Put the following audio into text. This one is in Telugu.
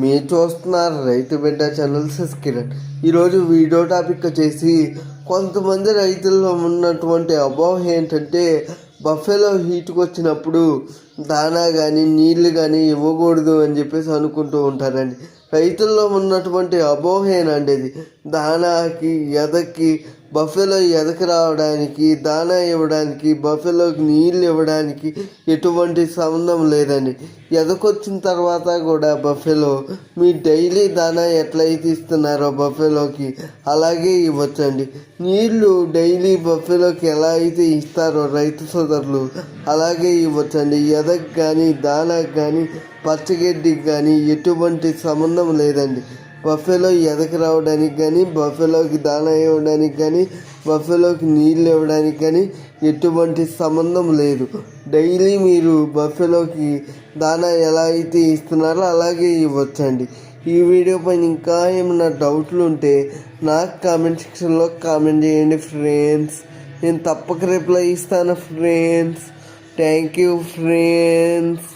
మీరు చూస్తున్నారు రైతు బిడ్డ ఛానల్ కిరణ్. ఈరోజు వీడియో టాపిక్ వచ్చేసి కొంతమంది రైతుల్లో ఉన్నటువంటి అభావం ఏంటంటే బఫెలో హీట్కి వచ్చినప్పుడు దానా కానీ నీళ్లు కానీ ఇవ్వకూడదు అని చెప్పేసి అనుకుంటూ ఉంటారండి. రైతుల్లో ఉన్నటువంటి అపోహేనండి ఇది. దానాకి ఎదకి బఫెలో ఎదకి రావడానికి, దానా ఇవ్వడానికి, బఫెలోకి నీళ్ళు ఇవ్వడానికి ఎటువంటి సంబంధం లేదండి. ఎదకొచ్చిన తర్వాత కూడా బఫెలో మీ డైలీ దానా ఎట్లయితే ఇస్తున్నారో బఫెలోకి అలాగే ఇవ్వచ్చండి. నీళ్లు డైలీ బఫెలోకి ఎలా అయితే ఇస్తారో రైతు సోదరులు అలాగే ఇవ్వచ్చండి. ఎదకి కానీ దానాకి కానీ పచ్చగడ్డికి కానీ ఎటువంటి సంబంధం లేదండి. బఫెలో ఎదకి రావడానికి కానీ, బఫెలోకి దానా ఇవ్వడానికి కానీ, బఫెలోకి నీళ్ళు ఇవ్వడానికి కానీ ఎటువంటి సంబంధం లేదు. డైలీ మీరు బఫెలోకి దానా ఎలా అయితే ఇస్తున్నారో అలాగే ఇవ్వచ్చండి. ఈ వీడియో పైన ఇంకా ఏమైనా డౌట్లు ఉంటే నాకు కామెంట్ సెక్షన్లో కామెంట్ చేయండి ఫ్రెండ్స్. నేను తప్పక రిప్లై ఇస్తాను ఫ్రెండ్స్. Thank you friends.